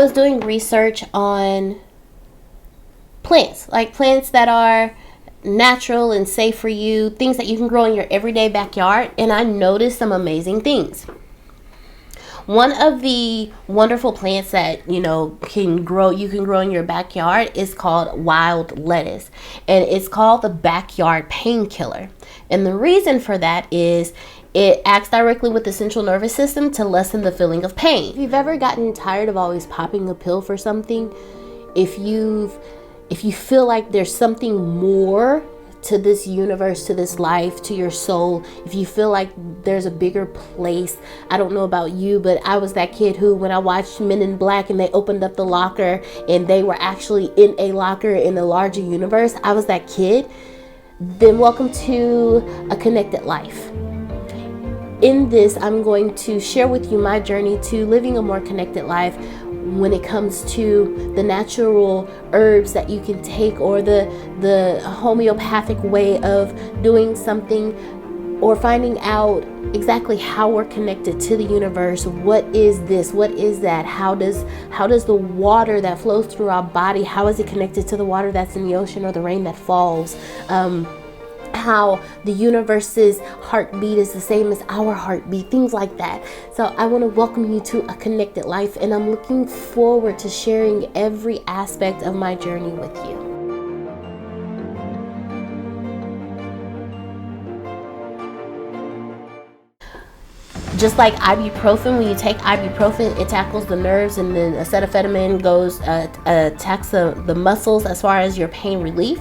was doing research on plants, like plants that are natural and safe for you, things that you can grow in your everyday backyard, and I noticed some amazing things. One of the wonderful plants that you can grow in your backyard is called wild lettuce, and it's called the backyard painkiller. And the reason for that is it acts directly with the central nervous system to lessen the feeling of pain. If you've ever gotten tired of always popping a pill for something, if you feel like there's something more to this universe, to this life, to your soul, if you feel like there's a bigger place, I don't know about you, but I was that kid who, when I watched Men in Black and they opened up the locker and they were actually in a locker in a larger universe, I was that kid. Then welcome to a connected life. In this, I'm going to share with you my journey to living a more connected life when it comes to the natural herbs that you can take, or the homeopathic way of doing something, or finding out exactly how we're connected to the universe. What is this? What is that? How does the water that flows through our body, how is it connected to the water that's in the ocean or the rain that falls? How the universe's heartbeat is the same as our heartbeat, things like that. So I want to welcome you to a connected life, and I'm looking forward to sharing every aspect of my journey with you. Just like ibuprofen, when you take ibuprofen, it tackles the nerves, and then acetaminophen attacks the muscles as far as your pain relief.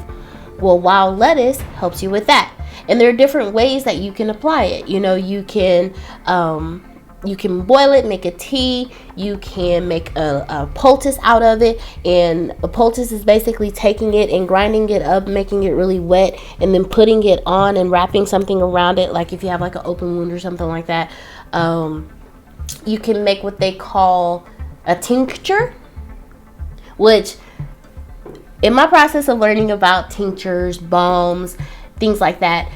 Well, wild lettuce helps you with that. And there are different ways that you can apply it. You can boil it, make a tea. You can make a poultice out of it. And a poultice is basically taking it and grinding it up, making it really wet, and then putting it on and wrapping something around it. Like if you have like an open wound or something like that. You can make what they call a tincture, which, in my process of learning about tinctures, balms, things like that,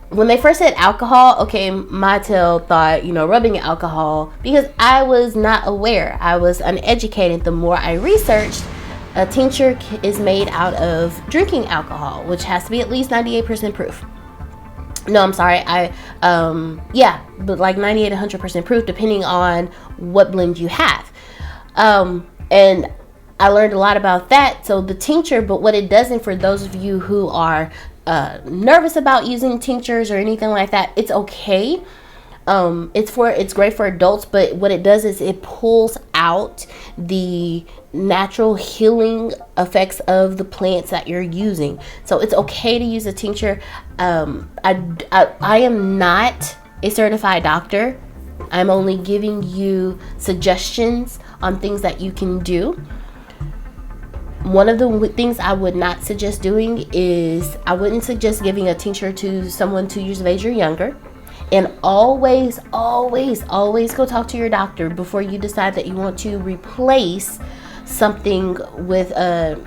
when they first said alcohol, okay, my tail thought, rubbing alcohol, because I was not aware. I was uneducated. The more I researched, a tincture is made out of drinking alcohol, which has to be at least 98% proof. No, I'm sorry. But like 98 to 100% proof, depending on what blend you have. And I learned a lot about that. So the tincture, but what it doesn't, for those of you who are nervous about using tinctures or anything like that, it's okay. It's great for adults, but what it does is it pulls out the natural healing effects of the plants that you're using. So it's okay to use a tincture. I am not a certified doctor. I'm only giving you suggestions on things that you can do. One of the things I would not suggest doing is, I wouldn't suggest giving a tincture to someone 2 years of age or younger. And always, always, always go talk to your doctor before you decide that you want to replace something with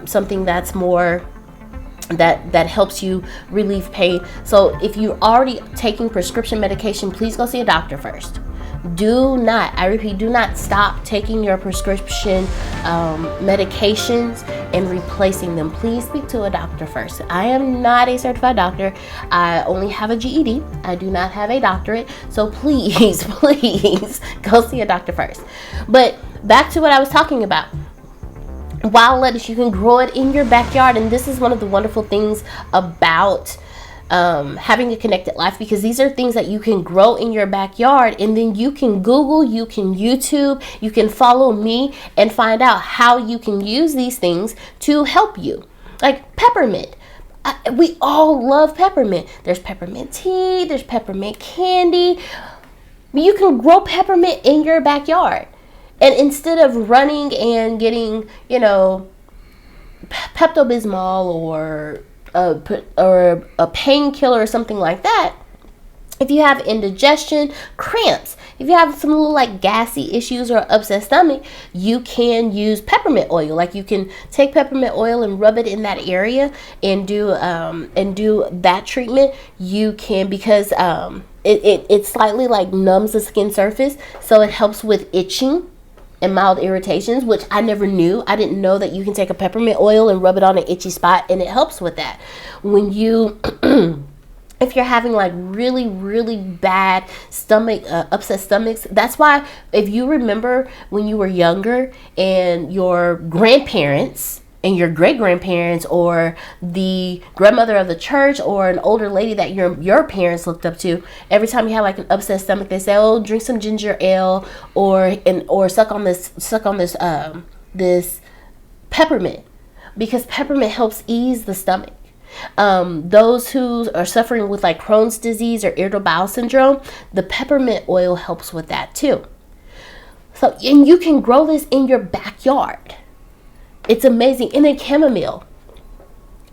something that's more, that helps you relieve pain. So if you're already taking prescription medication, please go see a doctor first. Do not, I repeat, do not stop taking your prescription medications and replacing them. Please speak to a doctor first. I am not a certified doctor. I only have a GED. I do not have a doctorate. So please, please go see a doctor first. But back to what I was talking about. Wild lettuce, you can grow it in your backyard. And this is one of the wonderful things about having a connected life, because these are things that you can grow in your backyard, and then you can Google, you can YouTube, you can follow me and find out how you can use these things to help you. Like peppermint. We all love peppermint. There's peppermint tea, there's peppermint candy. You can grow peppermint in your backyard. And instead of running and getting, Pepto-Bismol or a painkiller or something like that, if you have indigestion, cramps, if you have some little like gassy issues or upset stomach, you can use peppermint oil. Like you can take peppermint oil and rub it in that area and do that treatment. You can, because it slightly like numbs the skin surface, so it helps with itching and mild irritations, which I never knew. I didn't know that you can take a peppermint oil and rub it on an itchy spot, and it helps with that. When you if you're having like really, really bad stomach, upset stomachs, that's why, if you remember when you were younger and your grandparents and your great grandparents, or the grandmother of the church, or an older lady that your parents looked up to, every time you have like an upset stomach, they say, "Oh, drink some ginger ale, or suck on this this peppermint," because peppermint helps ease the stomach. Those who are suffering with like Crohn's disease or irritable bowel syndrome, the peppermint oil helps with that too. So, and you can grow this in your backyard. It's amazing. And then chamomile,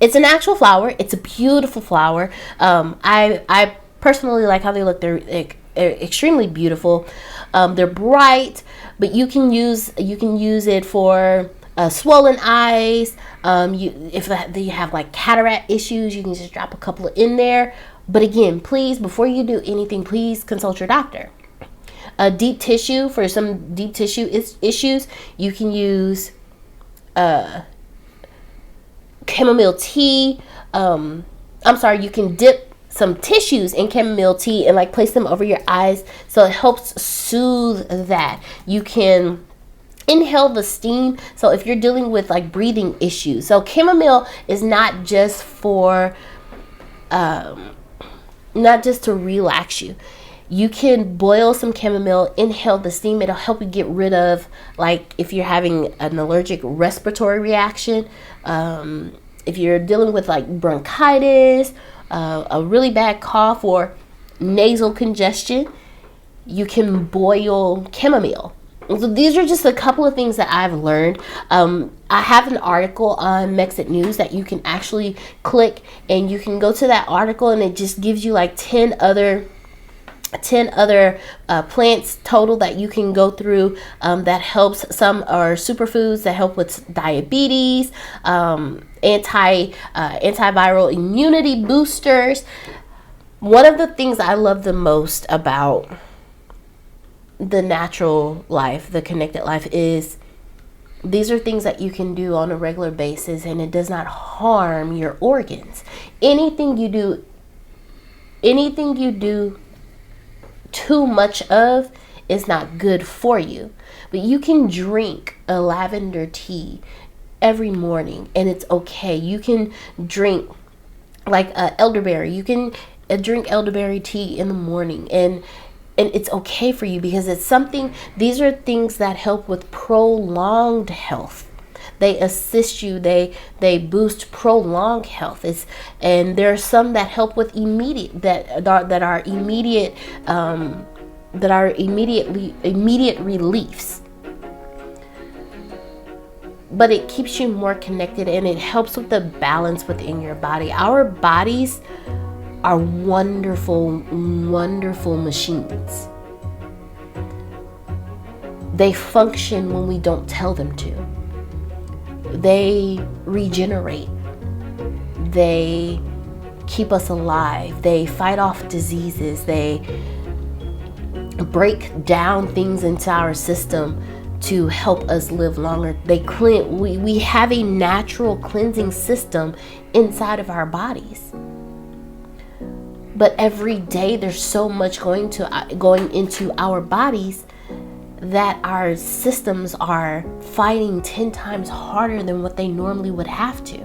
it's an actual flower. It's a beautiful flower. I personally like how they look. They're extremely beautiful. They're bright, but you can use it for swollen eyes. If you have like cataract issues, you can just drop a couple in there. But again, please, before you do anything, please consult your doctor. Deep tissue, for some deep tissue issues, you can use chamomile tea. You can dip some tissues in chamomile tea and like place them over your eyes, so it helps soothe that. You can inhale the steam, so if you're dealing with like breathing issues. So chamomile is not just for not just to relax you. You can boil some chamomile, inhale the steam. It'll help you get rid of, like, if you're having an allergic respiratory reaction, if you're dealing with like bronchitis, a really bad cough, or nasal congestion, you can boil chamomile. So these are just a couple of things that I've learned. I have an article on Mexit News that you can actually click, and you can go to that article, and it just gives you like 10 other plants total that you can go through, that helps. Some are superfoods that help with diabetes, antiviral immunity boosters. One of the things I love the most about the natural life, the connected life, is these are things that you can do on a regular basis, and it does not harm your organs. Anything you do too much of is not good for you. But you can drink a lavender tea every morning, and it's okay. You can drink like elderberry. You can drink elderberry tea in the morning, and it's okay for you, because it's something. These are things that help with prolonged health. They assist you. They boost prolonged health. And there are some that help with immediate immediate reliefs. But it keeps you more connected, and it helps with the balance within your body. Our bodies are wonderful, wonderful machines. They function when we don't tell them to. They regenerate. They keep us alive. They fight off diseases. They break down things into our system to help us live longer. We have a natural cleansing system inside of our bodies. But every day there's so much going into our bodies that our systems are fighting 10 times harder than what they normally would have to.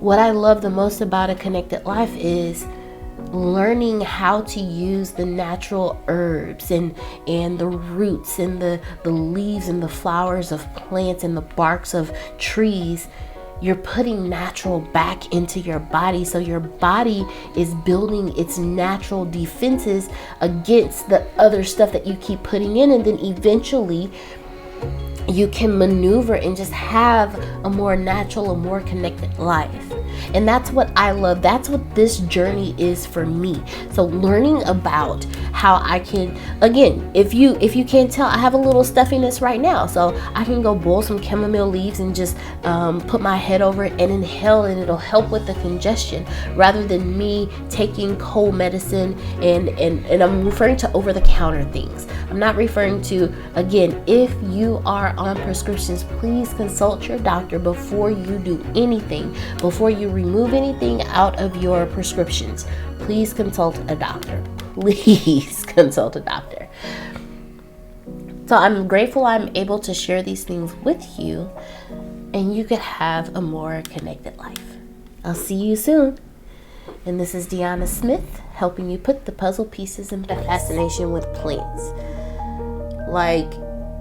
What I love the most about a connected life is learning how to use the natural herbs and the roots and the leaves and the flowers of plants and the barks of trees. You're putting natural back into your body, so your body is building its natural defenses against the other stuff that you keep putting in, and then eventually you can maneuver and just have a more natural, a more connected life. And that's what I love. That's what this journey is for me. So learning about how how I can, again, if you can't tell, I have a little stuffiness right now, so I can go boil some chamomile leaves and just put my head over it and inhale, and it'll help with the congestion, rather than me taking cold medicine. And I'm referring to over-the-counter things. I'm not referring to, again, if you are on prescriptions, please consult your doctor before you do anything, before you remove anything out of your prescriptions. Please consult a doctor. Please consult a doctor. So I'm grateful I'm able to share these things with you, and you could have a more connected life. I'll see you soon. And this is Deaunna Smith, helping you put the puzzle pieces in fascination with plants. Like,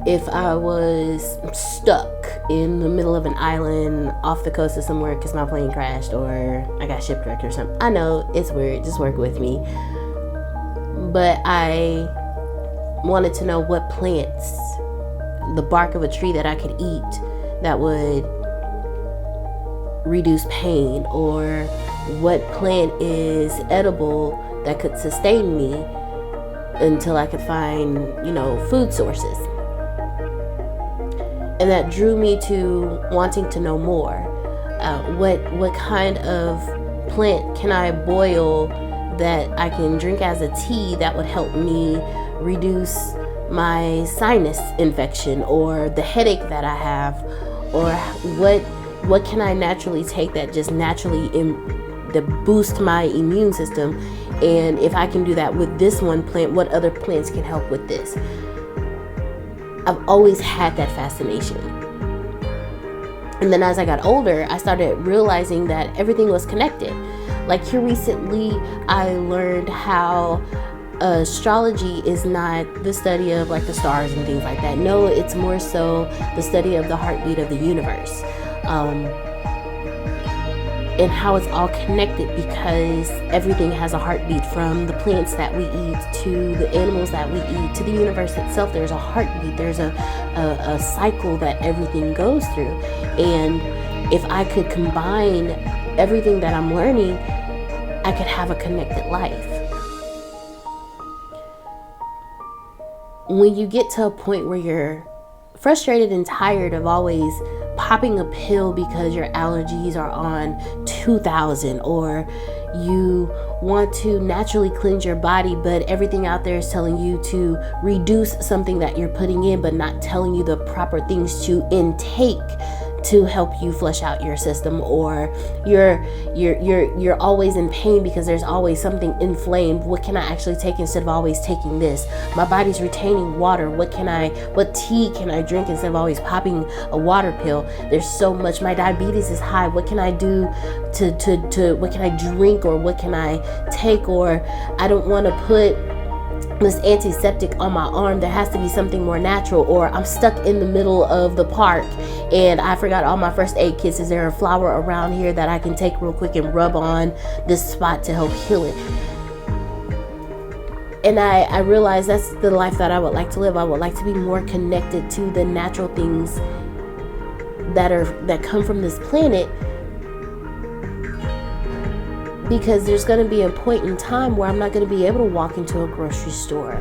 if I was stuck in the middle of an island off the coast of somewhere because my plane crashed or I got shipwrecked or something. I know, it's weird. Just work with me. But I wanted to know what plants, the bark of a tree that I could eat that would reduce pain, or what plant is edible that could sustain me until I could find, food sources. And that drew me to wanting to know more. What kind of plant can I boil that I can drink as a tea that would help me reduce my sinus infection or the headache that I have? Or what can I naturally take that just naturally that boost my immune system? And if I can do that with this one plant, what other plants can help with this? I've always had that fascination. And then as I got older, I started realizing that everything was connected. Like here recently, I learned how astrology is not the study of like the stars and things like that. No, it's more so the study of the heartbeat of the universe. And how it's all connected, because everything has a heartbeat, from the plants that we eat to the animals that we eat to the universe itself. There's a heartbeat. There's a cycle that everything goes through. And if I could combine everything that I'm learning, I could have a connected life. When you get to a point where you're frustrated and tired of always popping a pill because your allergies are on 2000, or you want to naturally cleanse your body, but everything out there is telling you to reduce something that you're putting in, but not telling you the proper things to intake to help you flush out your system, or you're always in pain because there's always something inflamed. What can I actually take instead of always taking this? My body's retaining water. What tea can I drink instead of always popping a water pill? There's so much. My diabetes is high. What can I do to what can I drink, or what can I take? Or I don't want to put this antiseptic on my arm. There has to be something more natural. Or I'm stuck in the middle of the park and I forgot all my first aid kits. Is there a flower around here that I can take real quick and rub on this spot to help heal it? And I realized that's the life that I would like to live. I would like to be more connected to the natural things that come from this planet, because there's going to be a point in time where I'm not going to be able to walk into a grocery store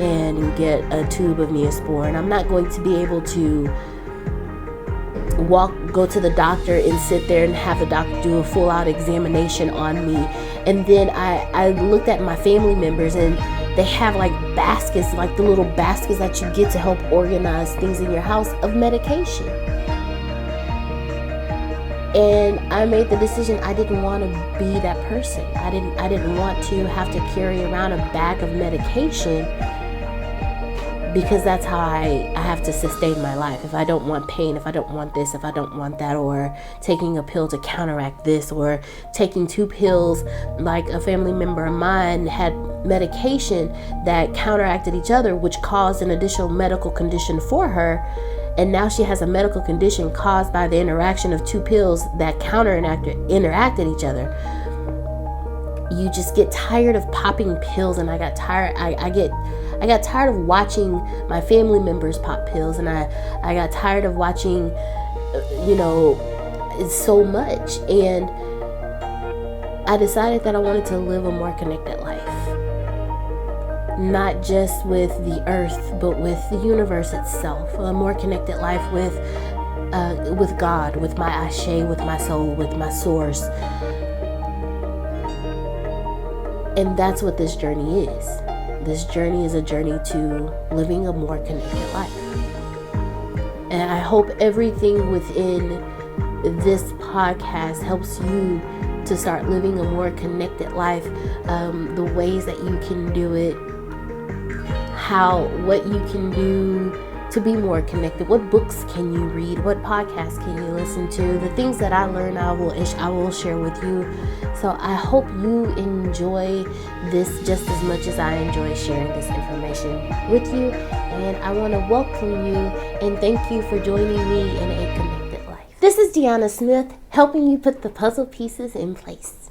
and get a tube of Neosporin. I'm not going to be able to go to the doctor and sit there and have the doctor do a full out examination on me. And then I looked at my family members, and they have like baskets, like the little baskets that you get to help organize things in your house of medication. And I made the decision I didn't want to be that person. I didn't want to have to carry around a bag of medication, because that's how I have to sustain my life. If I don't want pain, if I don't want this, if I don't want that, or taking a pill to counteract this, or taking 2 pills, like a family member of mine had medication that counteracted each other, which caused an additional medical condition for her. And now she has a medical condition caused by the interaction of 2 pills that interacted each other. You just get tired of popping pills, and I got tired. I got tired of watching my family members pop pills, and I got tired of watching, so much. And I decided that I wanted to live a more connected life. not just with the earth, but with the universe itself. A more connected life with God, with my Ashe, with my soul, with my source. And that's what this journey is. This journey is a journey to living a more connected life. And I hope everything within this podcast helps you to start living a more connected life. The ways that you can do it, what you can do to be more connected. What books can you read? What podcasts can you listen to? The things that I learned, I will share with you. So I hope you enjoy this just as much as I enjoy sharing this information with you. And I want to welcome you and thank you for joining me in a connected life. This is Deaunna Smith, helping you put the puzzle pieces in place.